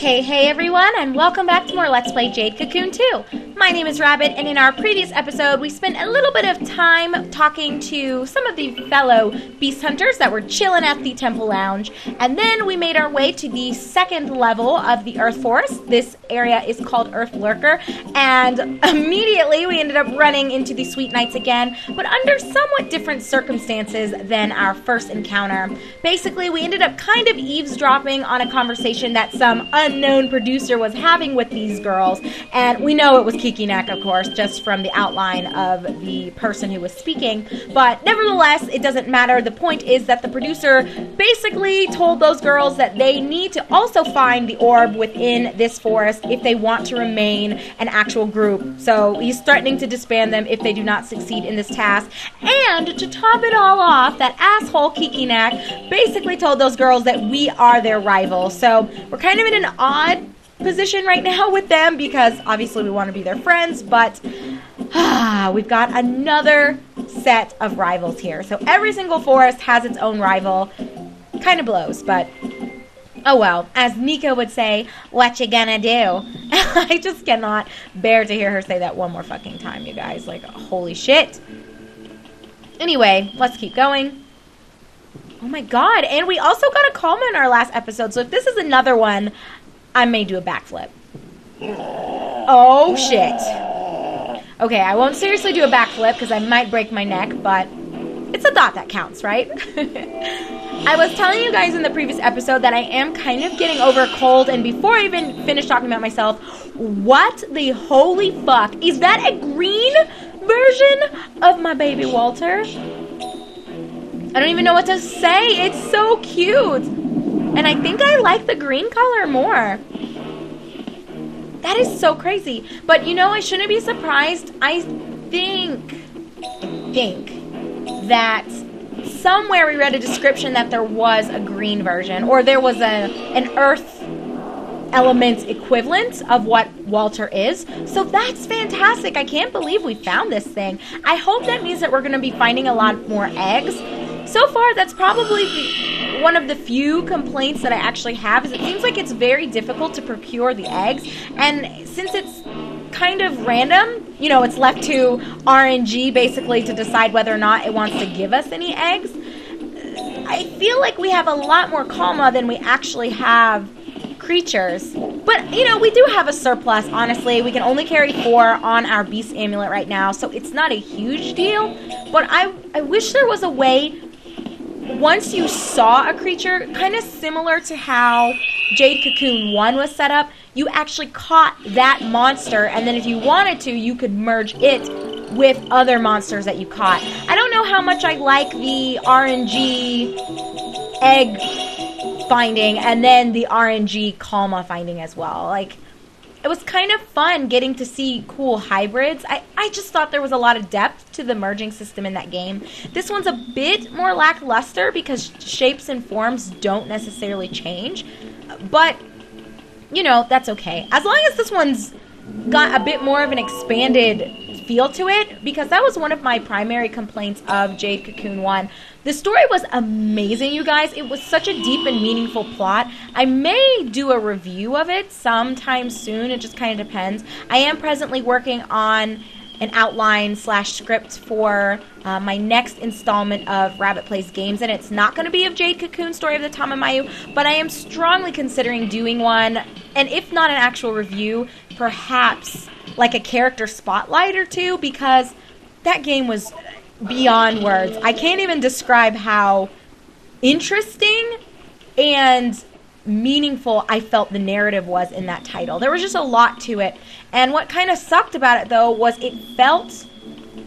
Hey everyone, and welcome back to more Let's Play Jade Cocoon 2. My name is Rabbit, and in our previous episode, we spent a little bit of time talking to some of the fellow beast hunters that were chilling at the Temple Lounge, and then we made our way to the second level of the Earth Forest. This area is called Earth Lurker, and immediately we ended up running into the Sweet Knights again, but under somewhat different circumstances than our first encounter. Basically, we ended up kind of eavesdropping on a conversation that some unknown producer was having with these girls, and we know it was Kiki Neck, of course, just from the outline of the person who was speaking, but nevertheless, it doesn't matter. The point is that the producer basically told those girls that they need to also find the orb within this forest if they want to remain an actual group. So he's threatening to disband them if they do not succeed in this task. And to top it all off, that asshole Kiki Neck basically told those girls that we are their rival. So we're kind of in an odd position right now with them because obviously we want to be their friends, but we've got another set of rivals here. So every single forest has its own rival. Kind of blows, but oh well. As Nika would say, what you gonna do? I just cannot bear to hear her say that one more fucking time, you guys. Like, holy shit. Anyway, let's keep going. Oh my god, and we also got a comment in our last episode, so if this is another one, I may do a backflip. Oh shit. Okay, I won't seriously do a backflip because I might break my neck, but it's a thought that counts, right? I was telling you guys in the previous episode that I am kind of getting over a cold, and before I even finish talking about myself, what the holy fuck? Is that a green version of my baby Walter? I don't even know what to say. It's so cute. And I think I like the green color more. That is so crazy. But you know, I shouldn't be surprised. I think that somewhere we read a description that there was a green version, or there was an earth element equivalent of what Walter is. So that's fantastic. I can't believe we found this thing. I hope that means that we're going to be finding a lot more eggs. So far, that's probably one of the few complaints that I actually have, is it seems like it's very difficult to procure the eggs, and since it's kind of random, you know, it's left to RNG basically to decide whether or not it wants to give us any eggs. I feel like we have a lot more Kalma than we actually have creatures, but you know, we do have a surplus. Honestly, we can only carry 4 on our beast amulet right now, so it's not a huge deal, but I wish there was a way, once you saw a creature, kind of similar to how Jade Cocoon 1 was set up, you actually caught that monster, and then if you wanted to, you could merge it with other monsters that you caught. I don't know how much I like the RNG egg finding and then the RNG Kalma finding as well. Like, it was kind of fun getting to see cool hybrids. I just thought there was a lot of depth to the merging system in that game. This one's a bit more lackluster because shapes and forms don't necessarily change. But, you know, that's okay. As long as this one's got a bit more of an expanded feel to it, because that was one of my primary complaints of Jade Cocoon 1. The story was amazing, you guys. It was such a deep and meaningful plot. I may do a review of it sometime soon. It just kind of depends. I am presently working on an outline / script for my next installment of Rabbit Plays Games, and it's not going to be of Jade Cocoon Story of the Tamamayu, but I am strongly considering doing one, and if not an actual review, perhaps like a character spotlight or two, because that game was beyond words. I can't even describe how interesting and meaningful I felt the narrative was in that title. There was just a lot to it, and what kind of sucked about it though was it felt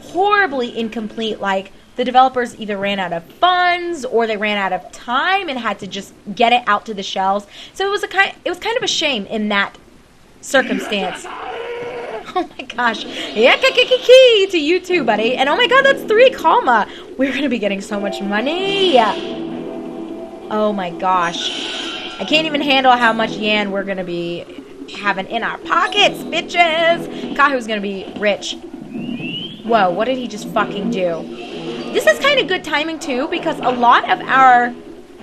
horribly incomplete. Like the developers either ran out of funds or they ran out of time and had to just get it out to the shelves. So it was kind of a shame in that circumstance. Oh my gosh. Yeah, to you too, buddy. And oh my god, that's 3 Kalma. We're going to be getting so much money. Oh my gosh. I can't even handle how much yen we're going to be having in our pockets, bitches. Kahu's going to be rich. Whoa, what did he just fucking do? This is kind of good timing too, because a lot of our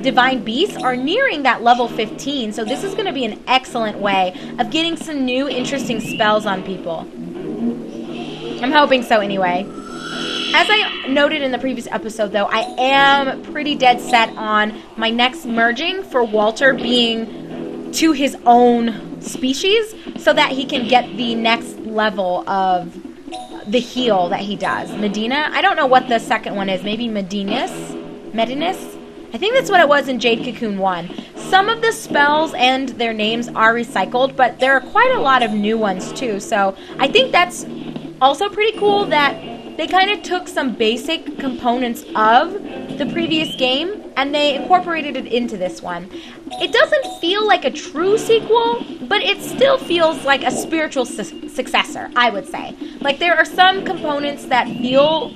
divine beasts are nearing that level 15, so this is going to be an excellent way of getting some new interesting spells on people. I'm hoping so anyway. As I noted in the previous episode, though, I am pretty dead set on my next merging for Walter being to his own species so that he can get the next level of the heal that he does. Medina? I don't know what the second one is. Maybe Medinus? I think that's what it was in Jade Cocoon 1. Some of the spells and their names are recycled, but there are quite a lot of new ones too. So I think that's also pretty cool that they kind of took some basic components of the previous game and they incorporated it into this one. It doesn't feel like a true sequel, but it still feels like a spiritual successor, I would say. Like, there are some components that feel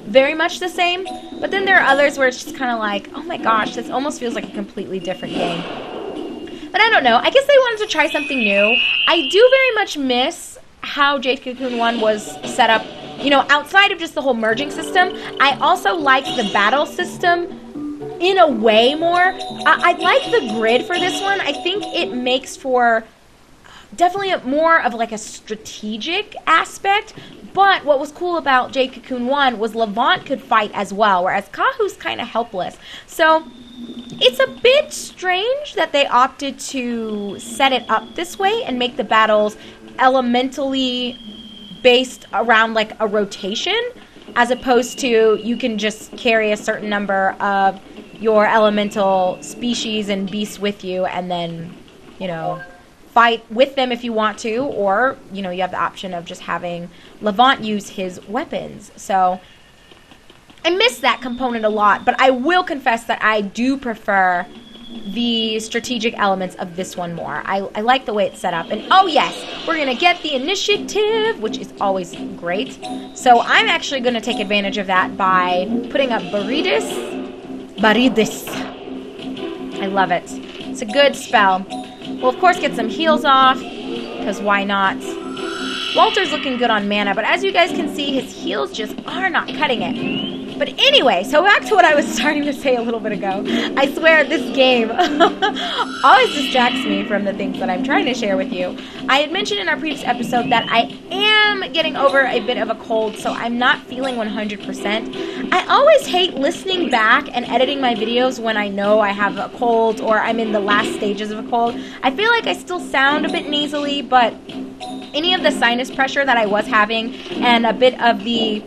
very much the same, but then there are others where it's just kind of like, oh my gosh, this almost feels like a completely different game. But I don't know. I guess they wanted to try something new. I do very much miss how Jade Cocoon 1 was set up. You know, outside of just the whole merging system, I also like the battle system in a way more. I like the grid for this one. I think it makes for definitely more of like a strategic aspect. But what was cool about Jade Cocoon 1 was Levant could fight as well, whereas Kahu's kind of helpless. So it's a bit strange that they opted to set it up this way and make the battles elementally based around like a rotation, as opposed to you can just carry a certain number of your elemental species and beasts with you and then, you know, fight with them if you want to, or, you know, you have the option of just having Levant use his weapons. So I miss that component a lot, but I will confess that I do prefer the strategic elements of this one more. I like the way it's set up. And oh yes, we're going to get the initiative, which is always great. So I'm actually going to take advantage of that by putting up Baridis. I love it. It's a good spell. We'll of course get some heals off, because why not? Walter's looking good on mana, but as you guys can see, his heals just are not cutting it. But anyway, so back to what I was starting to say a little bit ago. I swear this game always distracts me from the things that I'm trying to share with you. I had mentioned in our previous episode that I am getting over a bit of a cold, so I'm not feeling 100%. I always hate listening back and editing my videos when I know I have a cold or I'm in the last stages of a cold. I feel like I still sound a bit nasally, but any of the sinus pressure that I was having and a bit of the,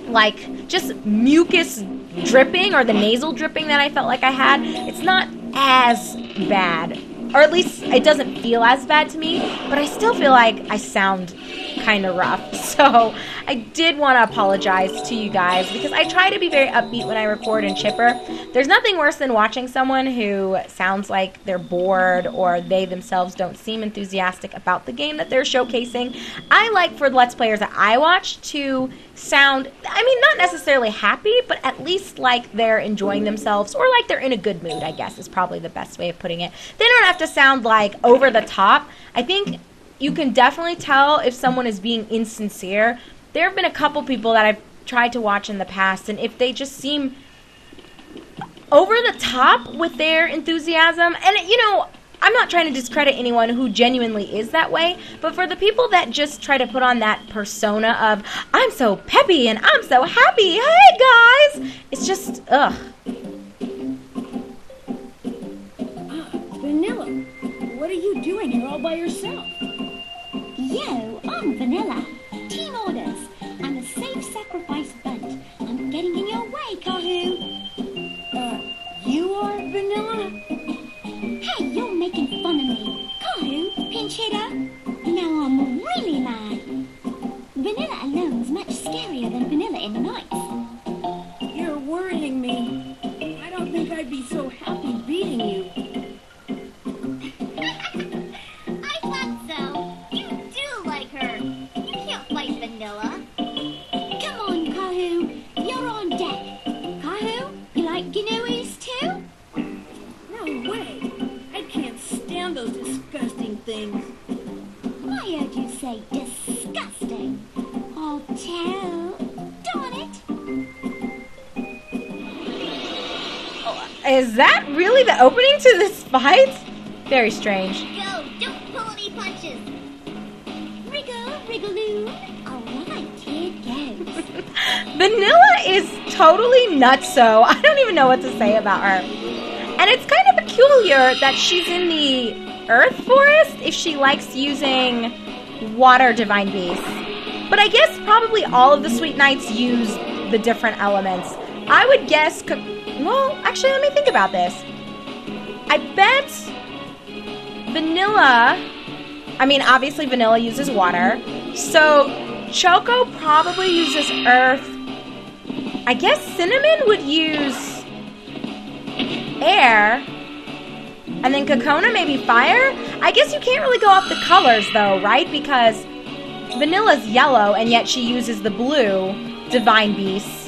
like, just mucus dripping or the nasal dripping that I felt like I had, it's not as bad. Or at least it doesn't feel as bad to me, but I still feel like I sound kind of rough. So I did want to apologize to you guys because I try to be very upbeat when I record and chipper. There's nothing worse than watching someone who sounds like they're bored or they themselves don't seem enthusiastic about the game that they're showcasing. I like for the Let's Players that I watch to sound, I mean, not necessarily happy, but at least like they're enjoying themselves or like they're in a good mood, I guess is probably the best way of putting it. They don't have to sound like over the top. I think you can definitely tell if someone is being insincere. There have been a couple people that I've tried to watch in the past, and if they just seem over the top with their enthusiasm, and you know, I'm not trying to discredit anyone who genuinely is that way, but for the people that just try to put on that persona of, I'm so peppy and I'm so happy, hey guys, it's just, ugh. Vanilla, what are you doing here all by yourself? Yo, I'm Vanilla. Team orders. I'm a safe sacrifice bunt. I'm getting in your way, Kahu. You are Vanilla? Hey, you're making fun of me. Kahu, pinch hitter. Now I'm really mad. Vanilla alone's much scarier than Vanilla in the night. You're worrying me. I don't think I'd be so happy beating you. I thought so. You do like her. You can't fight Vanilla. Come on, Kahu. You're on deck. Kahu, you like Ginouis too? No way. I can't stand those disgusting things. I heard you say disgusting. Oh, tell. Darn it. is that really the opening to this fight? Very strange. Go, don't pull any punches. Wriggle, wriggle-loo. All right, here goes. Vanilla is totally nutso. I don't even know what to say about her. And it's kind of peculiar that she's in the Earth Forest if she likes using water divine beasts. But I guess probably all of the Sweet Knights use the different elements. I would guess... Well, actually, let me think about this. I bet Vanilla... I mean, obviously Vanilla uses water. So Choco probably uses Earth. I guess Cinnamon would use air. And then Cocona maybe fire? I guess you can't really go off the colors though, right? Because Vanilla's yellow and yet she uses the blue divine beasts.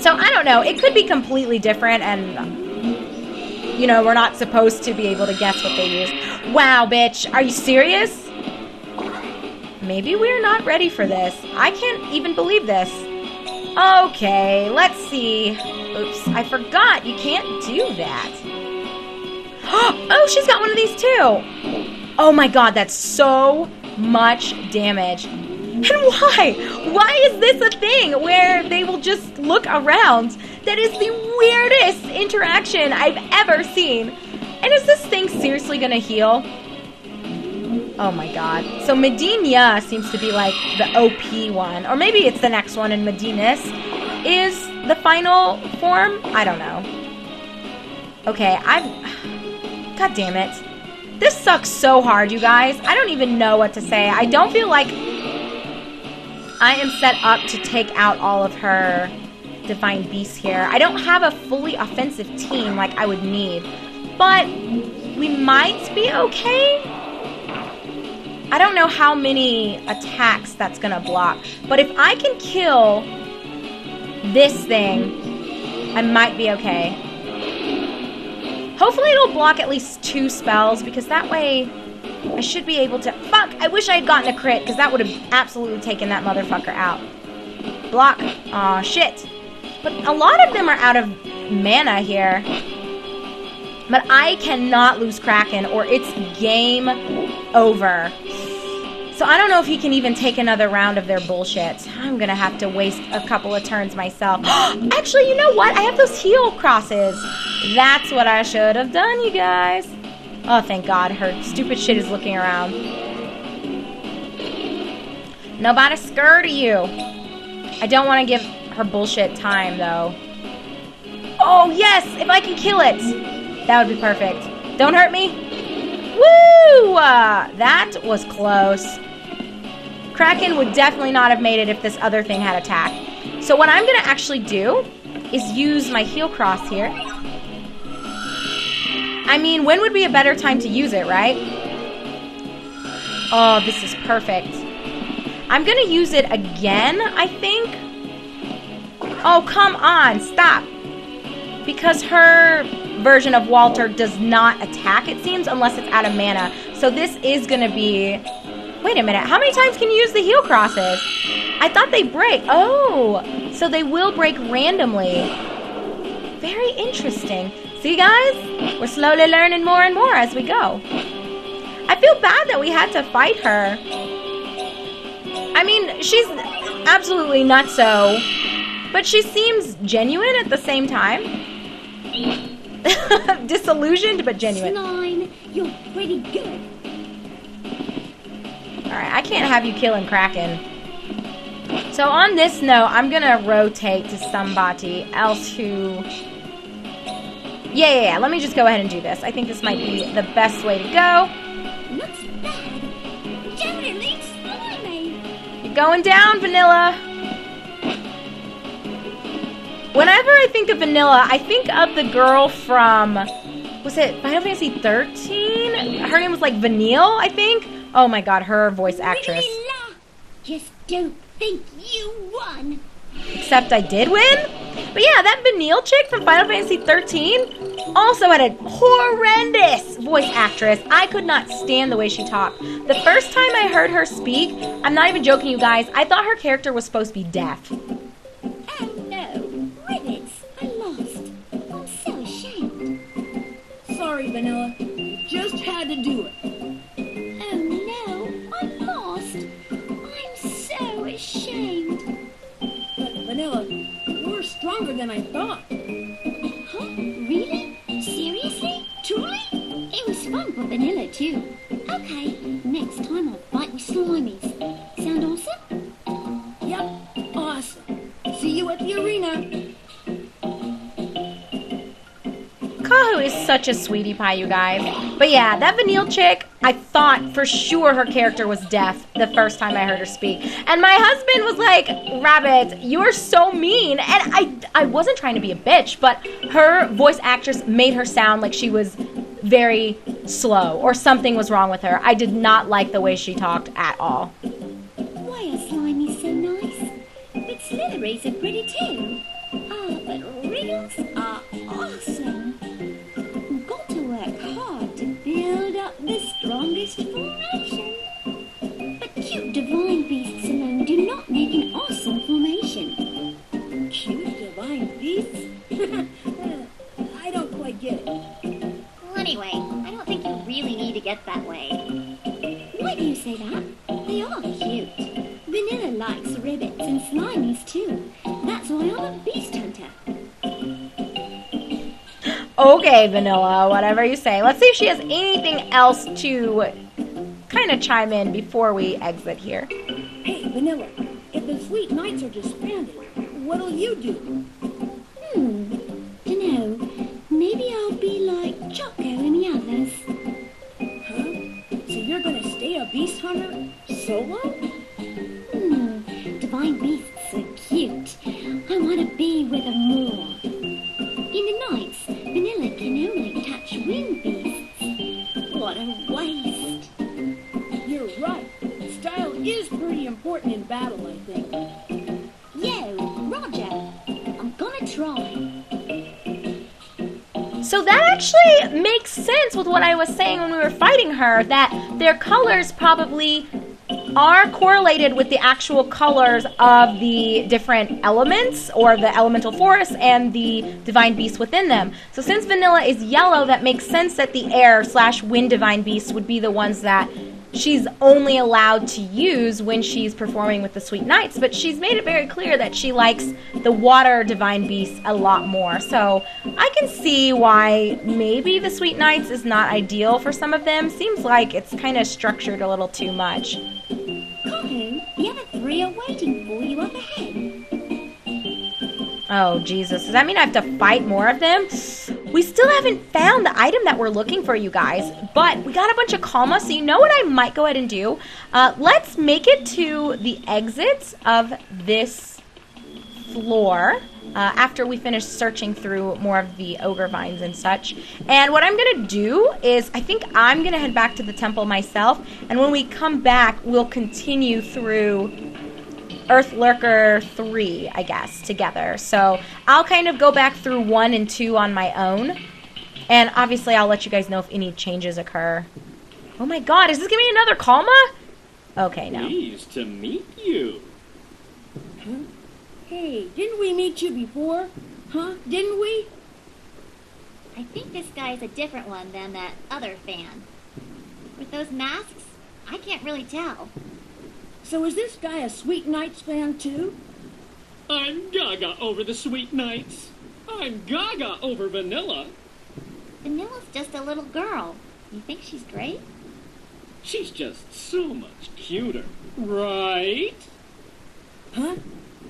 So I don't know. It could be completely different and, you know, we're not supposed to be able to guess what they use. Wow, bitch. Are you serious? Maybe we're not ready for this. I can't even believe this. Okay, let's see. Oops, I forgot. You can't do that. Oh, she's got one of these too. Oh my god, that's so much damage. And why? Why is this a thing where they will just look around? That is the weirdest interaction I've ever seen. And is this thing seriously gonna heal? Oh my god. So Medina seems to be like the OP one. Or maybe it's the next one and Medina's is the final form? I don't know. Okay, God damn it. This sucks so hard, you guys. I don't even know what to say. I don't feel like I am set up to take out all of her divine beasts here. I don't have a fully offensive team like I would need. But we might be okay. I don't know how many attacks that's gonna block. But if I can kill this thing, I might be okay. Hopefully it'll block at least 2 spells, because that way I should be able to... Fuck! I wish I had gotten a crit, because that would have absolutely taken that motherfucker out. Block. Aw, shit. But a lot of them are out of mana here. But I cannot lose Kraken, or it's game over. So I don't know if he can even take another round of their bullshit. I'm gonna have to waste a couple of turns myself. Actually, you know what? I have those heal crosses. That's what I should have done, you guys. Oh, thank God. Her stupid shit is looking around. Nobody's scared of you. I don't want to give her bullshit time, though. Oh, yes! If I can kill it! That would be perfect. Don't hurt me. Woo! That was close. Kraken would definitely not have made it if this other thing had attack. So what I'm going to actually do is use my heal cross here. I mean, when would be a better time to use it, right? Oh, this is perfect. I'm going to use it again, I think. Oh, come on. Stop. Because her version of Walter does not attack, it seems, unless it's out of mana. So this is going to be... Wait a minute. How many times can you use the heal crosses? I thought they break. Oh, so they will break randomly. Very interesting. See, guys? We're slowly learning more and more as we go. I feel bad that we had to fight her. I mean, she's absolutely nutso, but she seems genuine at the same time. Disillusioned, but genuine. Slime, you're pretty good. Alright, I can't have you killing Kraken. So on this note, I'm gonna rotate to somebody else who... Yeah. Let me just go ahead and do this. I think this might be the best way to go. Looks bad. Totally slimy. You're going down, Vanilla. Whenever I think of Vanilla, I think of the girl from... Was it Final Fantasy 13? Her name was like Vanille, I think. Oh my god, her voice actress. Just don't think you won. Except I did win? But yeah, that Vanille chick from Final Fantasy 13 also had a horrendous voice actress. I could not stand the way she talked. The first time I heard her speak, I'm not even joking, you guys, I thought her character was supposed to be deaf. Oh no, ribbits, I lost. I'm so ashamed. Vanilla. You just had to do it. Oh no, I lost. I'm so ashamed. But Vanilla, you're stronger than I thought. Huh? Really? Seriously? Truly? It was fun for Vanilla too. Okay, next time I'll fight with slimies. Sound awesome? Yep, awesome. See you at the arena. Kahu is such a sweetie pie, you guys. But yeah, that Vanille chick, I thought for sure her character was deaf the first time I heard her speak. And my husband was like, Rabbit, you are so mean. And I wasn't trying to be a bitch, but her voice actress made her sound like she was very slow or something was wrong with her. I did not like the way she talked at all. Why are slimies so nice? But slitheries are pretty too. Ah, but riddles are awesome. Got to work hard to build up the strongest formation. But cute divine beasts alone do not make an awesome formation. Cute divine beasts? I don't quite get it. Well, anyway, I don't think you really need to get that way. Why do you say that? They are cute. Vanilla likes ribbits and slimies too. That's why I'm a beast hunter. Okay, Vanilla, whatever you say. Let's see if she has anything else to kind of chime in before we exit here. Hey, Vanilla, if the Sweet Knights are disbanded, what'll you do? Dunno. Maybe I'll be like Choco and the others. Huh? So you're gonna stay a beast hunter solo? Divine beasts are cute. I want to be with them more. In the nights, Vanilla can only catch winged beasts. What a waste. You're right. Style is pretty important in battle, I think. Yo, Roger. I'm gonna try. So that actually makes sense with what I was saying when we were fighting her, that their colors probably are correlated with the actual colors of the different elements or the elemental forest and the divine beasts within them. So since Vanilla is yellow, that makes sense that the air/wind divine beasts would be the ones that she's only allowed to use when she's performing with the Sweet Knights, but she's made it very clear that she likes the water divine beasts a lot more. So I can see why maybe the Sweet Knights is not ideal for some of them. Seems like it's kind of structured a little too much. Kahu, the other three are waiting for you up ahead. Oh, Jesus. Does that mean I have to fight more of them? We still haven't found the item that we're looking for, you guys. But we got a bunch of Kalma, so you know what I might go ahead and do? Let's make it to the exits of this floor after we finish searching through more of the ogre vines and such. And what I'm going to do is I think I'm going to head back to the temple myself. And when we come back, we'll continue through Earth Lurker 3, I guess, together. So I'll kind of go back through 1 and 2 on my own. And obviously I'll let you guys know if any changes occur. Oh my god, is this gonna be another Kalma? Okay, no. Pleased to meet you. Huh? Hey, didn't we meet you before? Huh? Didn't we? I think this guy is a different one than that other fan. With those masks, I can't really tell. So is this guy a Sweet Knights fan too? I'm gaga over the Sweet Knights. I'm gaga over Vanilla. Vanilla's just a little girl. You think she's great? She's just so much cuter, right? Huh?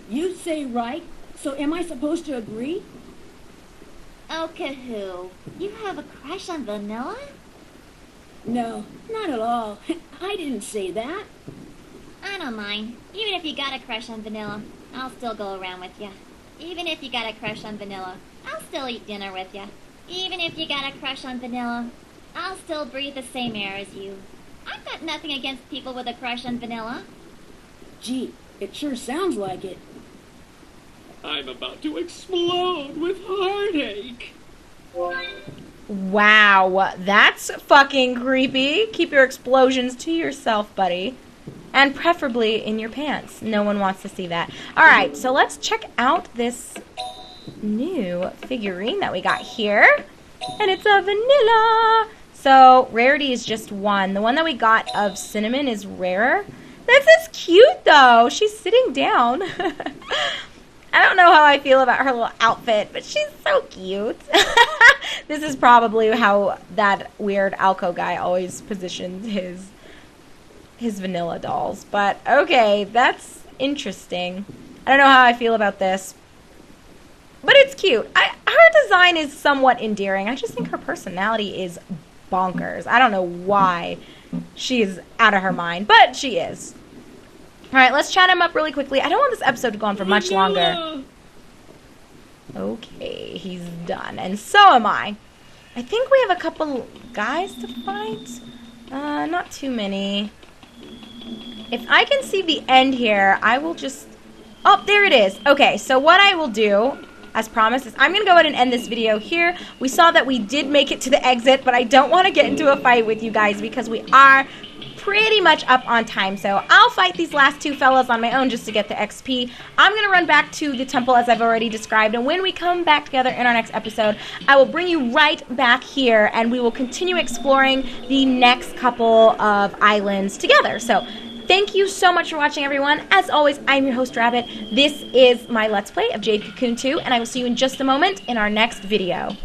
You say right, so am I supposed to agree? Oh, Kahu, you have a crush on Vanilla? No, not at all. I didn't say that. I don't mind. Even if you got a crush on Vanilla, I'll still go around with you. Even if you got a crush on Vanilla, I'll still eat dinner with you. Even if you got a crush on Vanilla, I'll still breathe the same air as you. I've got nothing against people with a crush on Vanilla. Gee, it sure sounds like it. I'm about to explode with heartache. Wow, that's fucking creepy. Keep your explosions to yourself, buddy. And preferably in your pants. No one wants to see that. Alright, so let's check out this new figurine that we got here. And it's a vanilla. So rarity is just 1. The one that we got of cinnamon is rarer. This is cute though. She's sitting down. I don't know how I feel about her little outfit, but she's so cute. This is probably how that weird Alco guy always positions his vanilla dolls. But okay, that's interesting. I don't know how I feel about this, but it's cute. Her design is somewhat endearing. I just think her personality is bonkers. I don't know why she is out of her mind, but she is. All right, let's chat him up really quickly. I don't want this episode to go on for much longer. Okay, he's done, and so am I. I think we have a couple guys to fight. Not too many. If I can see the end here, I will just... Oh, there it is. Okay, so what I will do, as promised, is I'm going to go ahead and end this video here. We saw that we did make it to the exit, but I don't want to get into a fight with you guys because we are pretty much up on time. So I'll fight these last 2 fellas on my own just to get the XP. I'm going to run back to the temple as I've already described, and when we come back together in our next episode, I will bring you right back here and we will continue exploring the next couple of islands together. So thank you so much for watching, everyone. As always, I'm your host, Rabbit. This is my Let's Play of Jade Cocoon 2, and I will see you in just a moment in our next video.